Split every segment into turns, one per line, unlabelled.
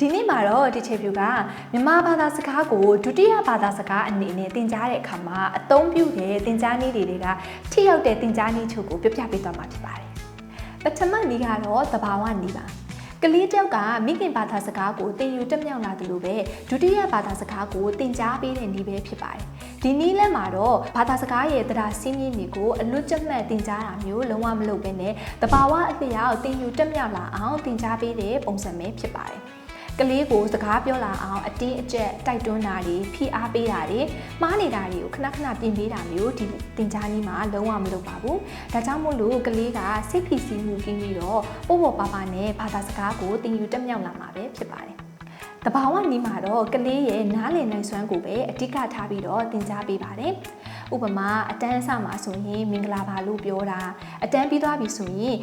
ဒီနေ့မှာတော့ဒီချေဖြူကမြန်မာဘာသာစကားကိုဒုတိယဘာသာစကားအနေနဲ့သင်ကြားတဲ့အခါမှာအသုံးပြုတဲ့သင်ကြားနည်းတွေကထိရောက်တဲ့သင်ကြားနည်းချုပ်ကိုပြပြပေးသွားမှာဖြစ်ပါတယ်။ပထမနည်းကတော့သဘာဝနည်းပါ။ကလေးတယောက်ကမိခင်ဘာသာစကားကိုသင်ယူတက်မြောက်လာသလိုပဲဒုတိယဘာသာစကားကိုသင်ကြားပေးတဲ့နည်းပဲဖြစ်ပါတယ်။ဒီနည်းလက်မှာတော့ဘာသာစကားရဲ့တရားစည်းမျဉ်းတွေကိုအလွတ်ကျမှတ်သင်ကြားတာမျိုးလုံးဝမလုပ်ဘဲနဲ့သဘာဝအလျောက်သင်ယူတက်မြောက်လာအောင်သင်ကြားပေးတဲ့ပုံစံပဲဖြစ်ပါတယ်။ကလေးကိုစကားပြောလာအောင်အတင်းအကျပ်တိုက်တွန်းတာတွေဖိအားပေးတာတွေမှားနေတာတွေကိုခဏခဏပြင်ပေးတာမျိုးဒီသင်ကြားနည်းမှာလုံးဝမလုပ်ပါဘူး။ဒါကြောင့်မို့လို့ကလေးကစိတ်ဖိစီးမှုကင်းပြီးတော့ပေါ့ပေါ့ပါပါနဲ့ဘာသာစကားကိုသင်ယူတက်မြောက်လာမှာပဲဖြစ်ပါတယ်။တဘာဝနည်းမှာတော့ကလေးရဲ့နားလည်နိုင်စွမ်းကိုပဲအဓိကထားပြီးတော့သင်ကြားပေးပါတယ်။ဥပမာအတန်းအစမှာဆိုရင်မင်္ဂလာပါလို့ပြောတာအတန်းပြီးသွားပြီဆိုရင်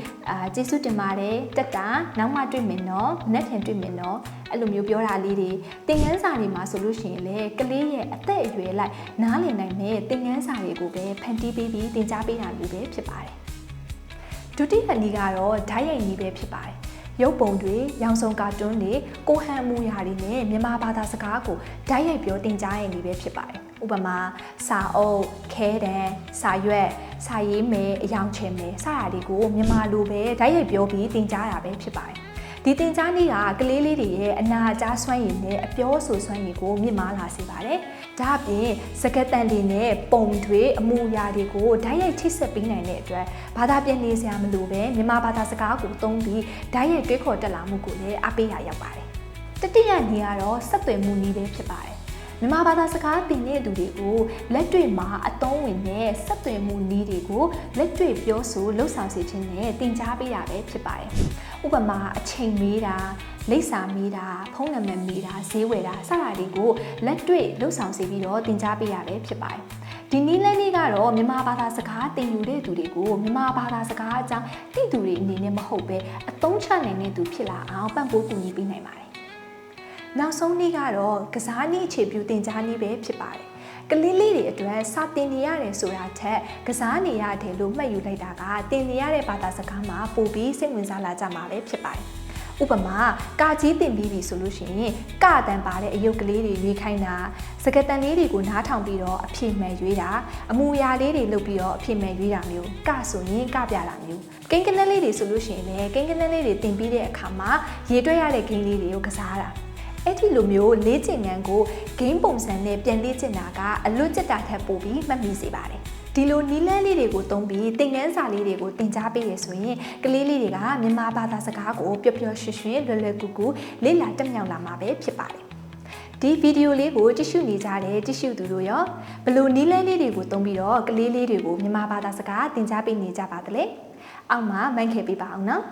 ကျေးဇူးတင်ပါတယ်တက်တာနောက်မှတွေ့မယ်နော်မနေ့ပြန်တွေ့မယ်နော်အဲ့လိုမျိုးပြောတာလေးတွေသင်ခန်းစာတွေမှာဆိုလို့ရှိရင်လေကလေးရဲ့အသက်အရွယ်လိုက်နားလည်နိုင်မဲ့သင်ခန်းစာတွေကိုပဲဖန်တီးပေးပြီးသင်ကြားပေးတာမျိုးပဲဖြစ်ပါတယ်ဒုတိယနည်းကတော့ဓာတ်ရိုက်နည်းပဲဖြစ်ပါတယ်ရုပ်ပုံတွေရောင်စုံကာတွန်းတွေကိုဟန်အမူအရာတွေနဲ့မြန်မာဘာသာစကားကိုဓာတ်ရိုက်ပြောသင်ကြားရနေပဲဖြစ်ပါတယ်ဥပမာစာအုပ်ခဲတံစာရွက်စာရေးမယ်အယောင်ချယ်မယ်စတာတွေကိုမြန်မာလိုပဲဓာတ်ရိုက်ပြောပြီးသင်ကြားတာပဲဖြစ်ပါတယ်ဒီသင်ကြားနည်းကကလေးလေးတွေရဲ့အနာကြားစွမ်းရည်နဲ့အပြောဆိုစွမ်းရည်ကိုမြင့်မားလာစေပါတယ်။ဒါအပြင်စကားတန်တွေနဲ့ပုံတွေအမူအရာတွေကိုဓာတ်ရိုက်ချိတ်ဆက်ပေးနိုင်တဲ့အတွက်ဘာသာပြန်နေစရာမလိုပဲမြန်မာဘာသာစကားကိုသုံးပြီးဓာတ်ရိုက်တွေးခေါ်တက်လာမှုကိုလည်းအားပေးရရောက်ပါတယ်။တတိယနည်းကတော့ဆက်သွယ်မှုနည်းပဲဖြစ်ပါတယ်။မြန်မာဘာသာစကားသင်တဲ့သူတွေကိုလက်တွေ့မှာအသုံးဝင်တဲ့ဆက်သွယ်မှုနည်းတွေကိုလက်တွေ့ပြောဆိုလှုပ်ဆောင်စေခြင်းနဲ့သင်ကြားပေးတာပဲဖြစ်ပါတယ်။ဥပမာအချိန်မေးတာလိပ်စာမေးတာဖုန်းနံပါတ်မေးတာဈေးဝယ်တာစတာတွေကိုလက်တွေ့လှုပ်ဆောင်စေပြီးတော့သင်ကြားပေးရပဲဖြစ်ပါတယ်။ဒီနည်းလမ်းလေးကတော့မြန်မာဘာသာစကားသင်ယူတဲ့သူတွေကိုမြန်မာဘာသာစကားအကြောင်းသိသူတွေအနေနဲ့မဟုတ်ပဲအသုံးချနိုင်တဲ့သူဖြစ်လာအောင်ပံ့ပိုးကူညီပေးနိုင်ပါတယ်။နောက်ဆုံးနည်းကတော့ကစားနည်းအခြေပြုသင်ကြားနည်းပဲဖြစ်ပါတယ်။ကလေးလေးတွေအတွက်စာသင်နေရတယ်ဆိုတာထက်ကစားနေရတယ်လို့မှတ်ယူလိုက်တာကသင်နေရတဲ့ဘာသာစကားမှာပိုပြီးစိတ်ဝင်စားလာကြမှာပဲဖြစ်ပါတယ်။ဥပမာကာကြီးသင်ပြီးပြီဆိုလို့ရှိရင်ကတန်ပါတဲ့အယုတ်ကလေးတွေရွေးခိုင်းတာစကားတန်လေးတွေကိုနားထောင်ပြီးတော့အဖြေမှန်ရွေးတာအမူအရာလေးတွေလုပ်ပြီးတော့အဖြေမှန်ရွေးတာမျိုးကဆိုရင်ကပြတာမျိုးကိန်းကနန်းလေးတွေဆိုလို့ရှိရင်လည်းကိန်းကနန်းလေးတွေသင်ပြီးတဲ့အခါမှာရေတွက်ရတဲ့ကိန်းလေးတွေကိုကစားတာအဲ့ဒီလိုမျိုးလေ့ကျင့်ခန်းကိုဂိမ်းပုံစံနဲ့ပြန်လေ့ကျင့်တာကအလွတ်ကျက်တာထက်ပိုပြီးမှတ်မိစေပါတယ်ဒီလိုနီးလန်းလေးတွေကိုသုံးပြီးသင်ခန်းစာလေးတွေကိုသင်ကြားပေးရဆိုရင်ကလေးလေးတွေကမြန်မာဘာသာစကားကိုပျော်ပျော်ရွှင်ရွှင်လွယ်လွယ်ကူကူလေ့လာတက်မြောက်လာမှာပဲဖြစ်ပါတယ်ဒီဗီဒီယိုလေးကိုကြည့်ရှုနေကြတဲ့ကြည့်ရှုသူတို့ရောဘယ်လိုနီးလန်းလေးတွေကိုသုံးပြီးတော့ကလေးလေးတွေကိုမြန်မာဘာသာစကားသင်ကြားပေးနေကြပါသလဲအောက်မှာမှတ်ခဲ့ပေးပါအောင်နော်